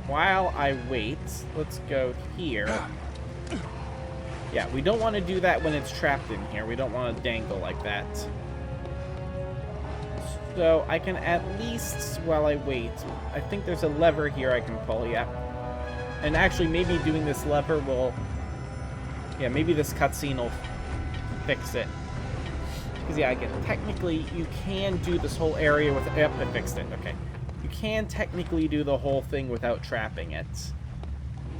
while I wait, let's go here. Yeah, we don't want to do that when it's trapped in here. We don't want to dangle like that. So I can at least, while I wait, I think there's a lever here I can pull, yeah. And actually, maybe doing this lever will... Yeah, maybe this cutscene will fix it. Because, yeah, again, technically, you can do this whole area with... Yep, I fixed it, okay. You can technically do the whole thing without trapping it.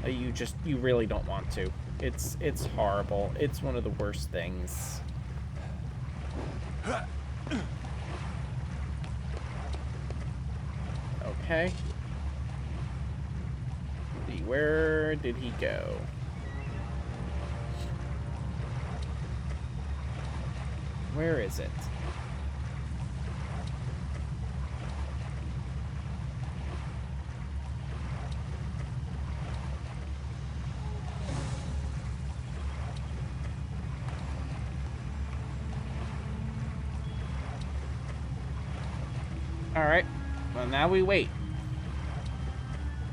You really don't want to. It's horrible. It's one of the worst things. Okay. Let's see, where did he go? Where is it? Alright. Well, now we wait.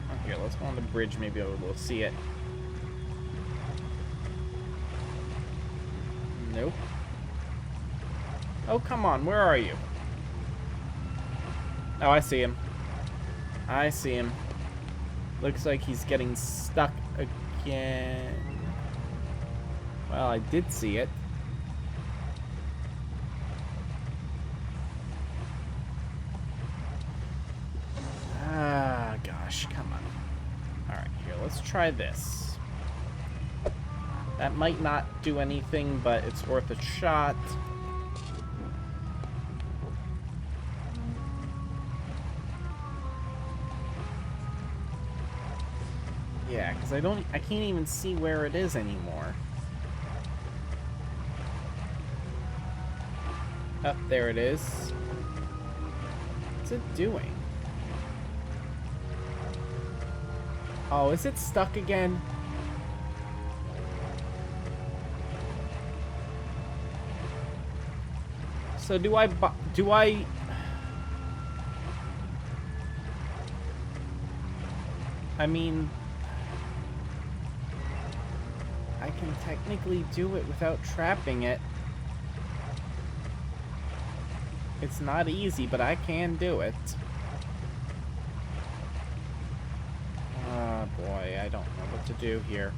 Oh, here, let's go on the bridge. Maybe we'll see it. Nope. Oh, come on. Where are you? Oh, I see him. I see him. Looks like he's getting stuck again. Well, I did see it. Ah, gosh. Come on. Alright, here. Let's try this. That might not do anything, but it's worth a shot. Yeah, because I can't even see where it is anymore. Oh, there it is. What's it doing? Oh, is it stuck again? So do I... I mean... I can technically do it without trapping it. It's not easy, but I can do it. Oh boy, I don't know what to do here.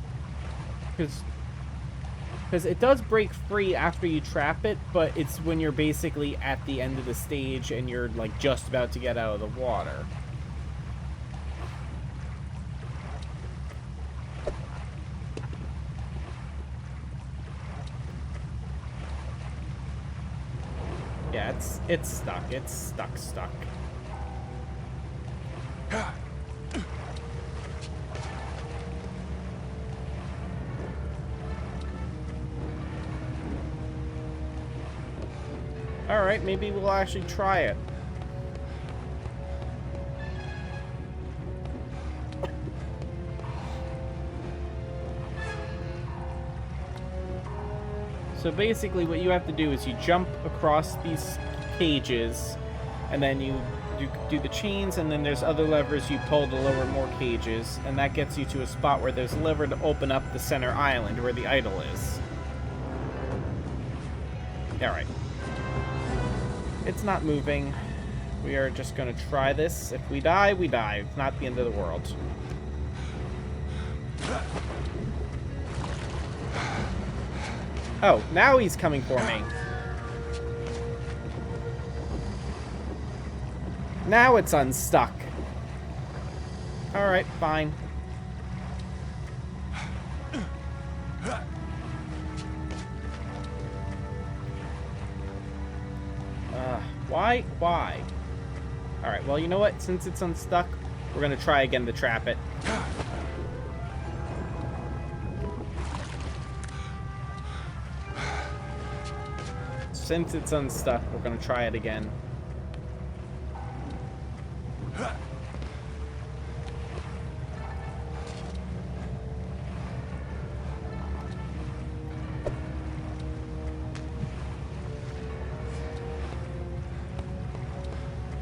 Because it does break free after you trap it, but it's when you're basically at the end of the stage and you're like just about to get out of the water. Yeah, it's stuck. It's stuck. Alright, maybe we'll actually try it. So basically what you have to do is you jump across these cages, and then you do the chains, and then there's other levers you pull to lower more cages, and that gets you to a spot where there's a lever to open up the center island where the idol is. Alright. It's not moving. We are just going to try this. If we die, we die. It's not the end of the world. Oh, now he's coming for me. Now it's unstuck. Alright, fine. Why? Alright, well, you know what? Since it's unstuck, we're going to try again to trap it. Since it's unstuck, we're going to try it again.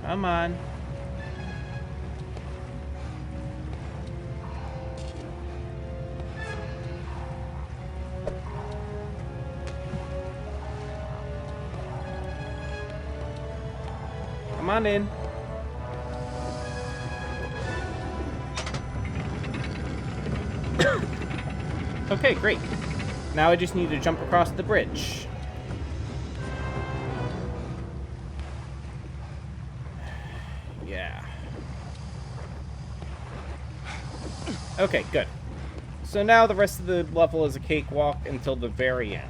Come on. Come on in. Okay, great. Now I just need to jump across the bridge. Yeah. Okay, good. So now the rest of the level is a cakewalk until the very end.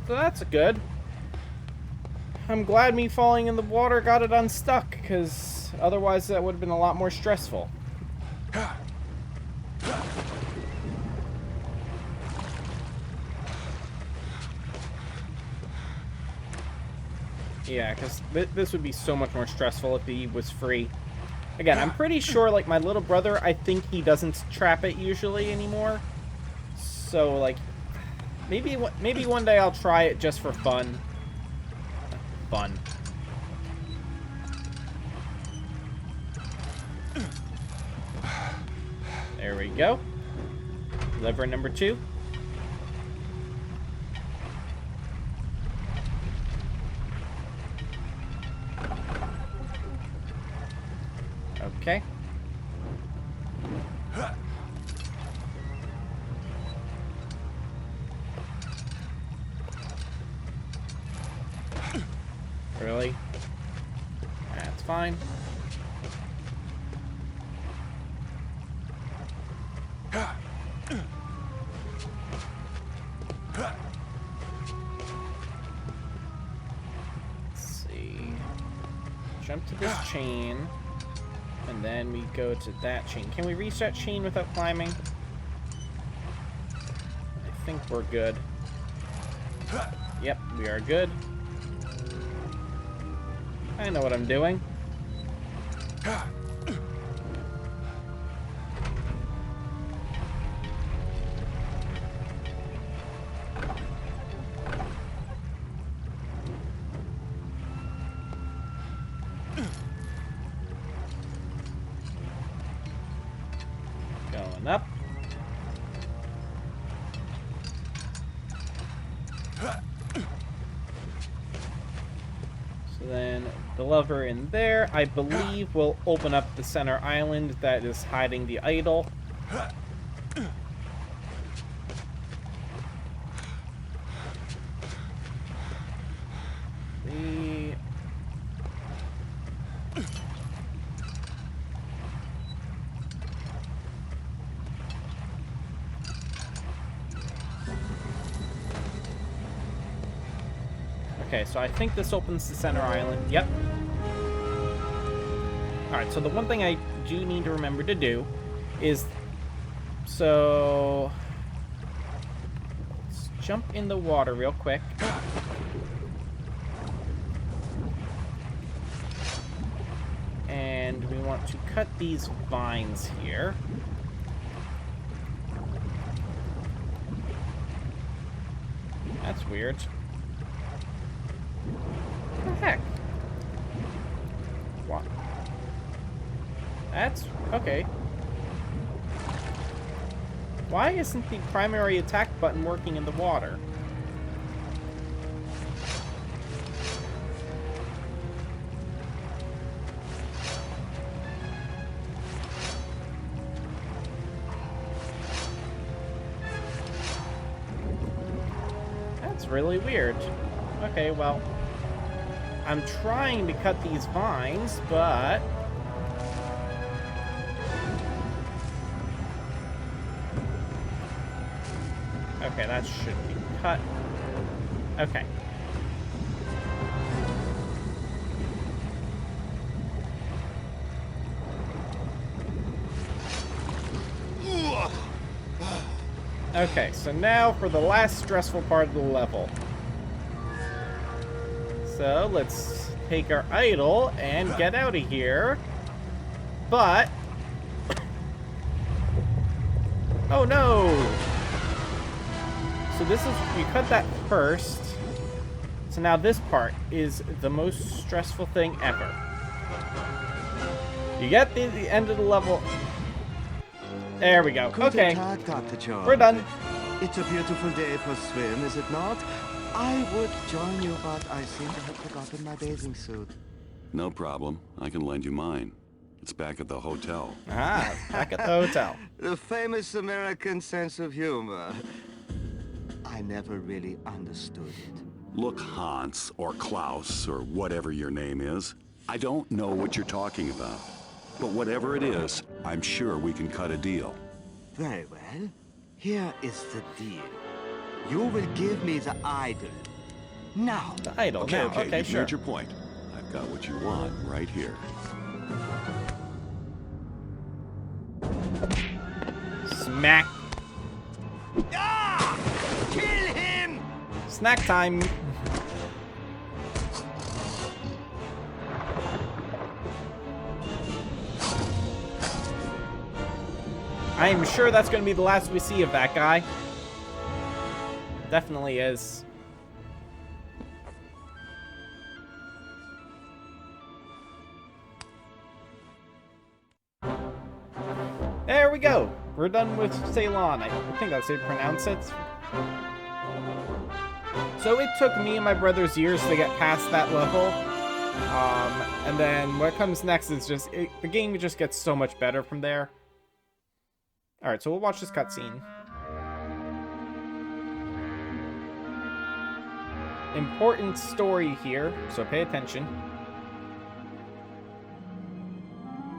So that's good. I'm glad me falling in the water got it unstuck, because otherwise that would have been a lot more stressful. Yeah, because this would be so much more stressful if he was free. Again, I'm pretty sure, like, my little brother, I think he doesn't trap it usually anymore. So, like, maybe one day I'll try it just for fun. Fun. There we go. Lever number 2. Okay. Really? That's fine. Let's see. Jump to this chain. And then we go to that chain. Can we reach that chain without climbing? I think we're good. Yep, we are good. I know what I'm doing. Going up. So then the lever in there, I believe, will open up the center island that is hiding the idol. Okay, so I think this opens the center island. Yep. Alright, so the one thing I do need to remember to do is... So... Let's jump in the water real quick. And we want to cut these vines here. That's weird. What the heck? What? That's... okay. Why isn't the primary attack button working in the water? That's really weird. Okay, well... I'm trying to cut these vines, but... Okay, that should be cut. Okay. Okay, so now for the last stressful part of the level. So, let's take our idol and get out of here. But... oh no! So this is... you cut that first. So now this part is the most stressful thing ever. You get the end of the level... There we go. Okay. We're done. It's a beautiful day for a swim, is it not? I would join you, but I seem to have forgotten my bathing suit. No problem. I can lend you mine. It's back at the hotel. Ah, back at the hotel. The famous American sense of humor. I never really understood it. Look, Hans, or Klaus, or whatever your name is. I don't know what you're talking about. But whatever it is, I'm sure we can cut a deal. Very well. Here is the deal. You will give me the idol. Now. The idol. Okay, now. okay, you've sure. made your point. I've got what you want right here. Smack. Ah! Kill him! Snack time. I'm sure that's going to be the last we see of that guy. Definitely is. There we go. We're done with Ceylon. I think that's how you pronounce it. So it took me and my brothers years to get past that level. And then what comes next is just... the game just gets so much better from there. Alright, so we'll watch this cutscene. Important story here, so pay attention.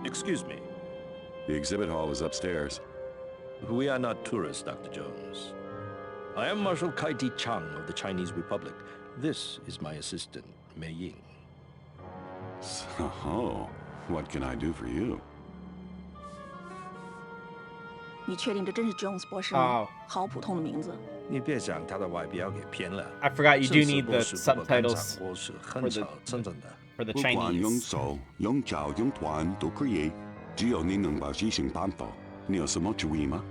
Excuse me. The exhibit hall is upstairs. We are not tourists, Dr. Jones. I am Marshal Kaiti Chang of the Chinese Republic. This is my assistant, Mei Ying. So, what can I do for you? 你确定这真是 Jones 博士吗？好普通的名字。你别将他的外表给骗了。 I forgot you do 正式 need 博 the 士不过肝 subtitles 肠博士 for 很 the 少真正的。for the 不管用 Chinese. 手、用脚、用团都可以，只有你能把事情办好。你有什么主意吗？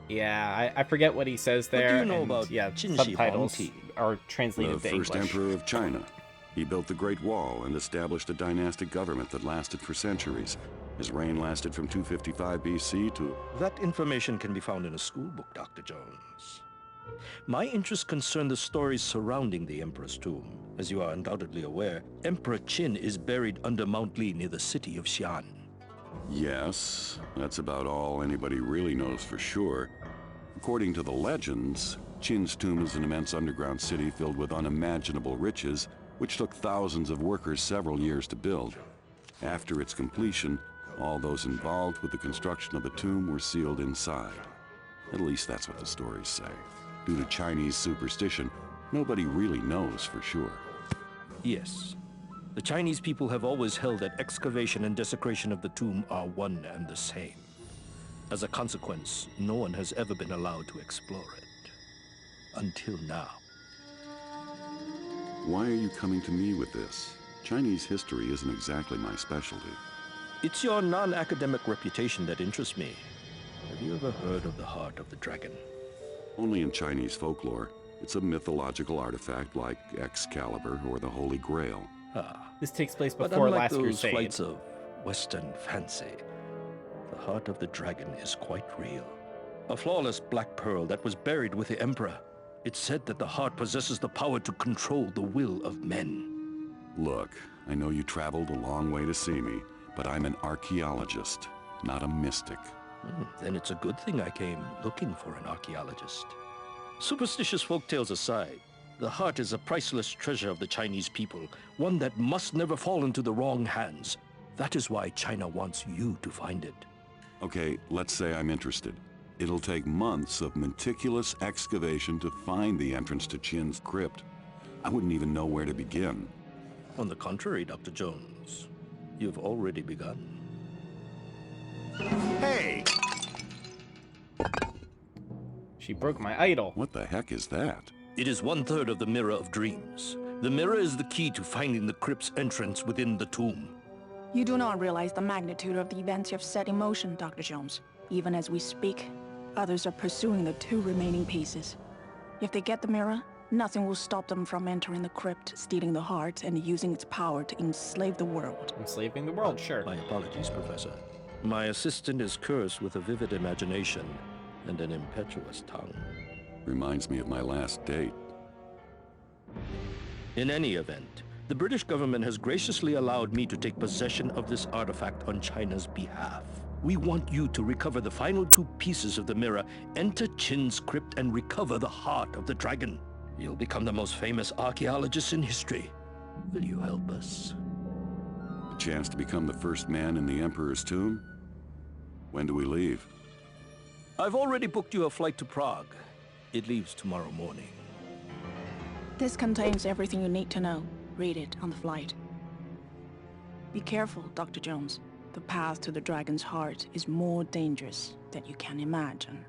Yeah, I forget what he says What do there. you know and, about yeah, Qin Shi subtitles Huangdi? are The translated to first English. emperor of China. He built the Great Wall and established a dynastic government that lasted for centuries. His reign lasted from 255 BC to... That information can be found in a school book, Dr. Jones. My interests concern the stories surrounding the Emperor's tomb. As you are undoubtedly aware, Emperor Qin is buried under Mount Li near the city of Xi'an. Yes, that's about all anybody really knows for sure. According to the legends, Qin's tomb is an immense underground city filled with unimaginable riches, which took thousands of workers several years to build. After its completion, all those involved with the construction of the tomb were sealed inside. At least that's what the stories say. Due to Chinese superstition, nobody really knows for sure. Yes. The Chinese people have always held that excavation and desecration of the tomb are one and the same. As a consequence, no one has ever been allowed to explore it. Until now. Why are you coming to me with this? Chinese history isn't exactly my specialty. It's your non-academic reputation that interests me. Have you ever heard of the Heart of the Dragon? Only in Chinese folklore. It's a mythological artifact like Excalibur or the Holy Grail. This takes place But before unlike Last those Crusade. flights of Western fancy, the Heart of the Dragon is quite real. A flawless black pearl that was buried with the Emperor. It's said that the heart possesses the power to control the will of men. Look, I know you traveled a long way to see me, but I'm an archaeologist, not a mystic. Then it's a good thing I came looking for an archaeologist. Superstitious folktales aside, the heart is a priceless treasure of the Chinese people, one that must never fall into the wrong hands. That is why China wants you to find it. Okay, let's say I'm interested. It'll take months of meticulous excavation to find the entrance to Qin's crypt. I wouldn't even know where to begin. On the contrary, Dr. Jones, you've already begun. Hey! She broke my idol. What the heck is that? It is 1/3 of the Mirror of Dreams. The mirror is the key to finding the crypt's entrance within the tomb. You do not realize the magnitude of the events you've set in motion, Dr. Jones. Even as we speak, others are pursuing the 2 remaining pieces. If they get the mirror, nothing will stop them from entering the crypt, stealing the heart, and using its power to enslave the world. Enslaving the world, sure. My apologies, Professor. My assistant is cursed with a vivid imagination and an impetuous tongue. Reminds me of my last date. In any event, the British government has graciously allowed me to take possession of this artifact on China's behalf. We want you to recover the final 2 pieces of the mirror, enter Qin's crypt, and recover the heart of the dragon. You'll become the most famous archaeologist in history. Will you help us? A chance to become the first man in the Emperor's tomb? When do we leave? I've already booked you a flight to Prague. It leaves tomorrow morning. This contains everything you need to know. Read it on the flight. Be careful, Dr. Jones. The path to the dragon's heart is more dangerous than you can imagine.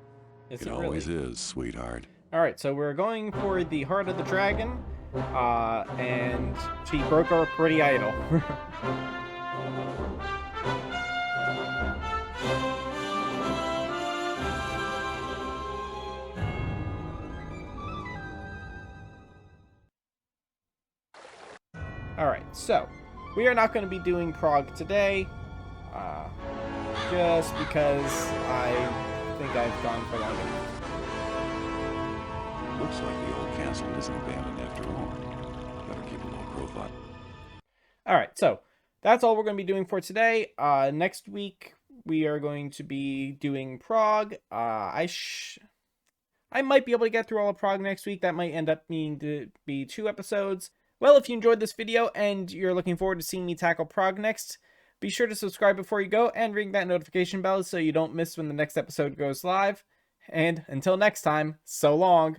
Is It it really? always is, sweetheart. Alright, so we're going for the Heart of the Dragon. And she broke our pretty idol. Alright, so we are not going to be doing Prague today. Just because I think I've gone for long enough. Looks like the old castle isn't abandoned after all. Better keep a low profile. Alright, so that's all we're going to be doing for today. Next week, we are going to be doing Prague. I might be able to get through all of Prague next week. That might end up being to be 2 episodes. Well, if you enjoyed this video and you're looking forward to seeing me tackle Prague next, be sure to subscribe before you go and ring that notification bell so you don't miss when the next episode goes live. And until next time, so long.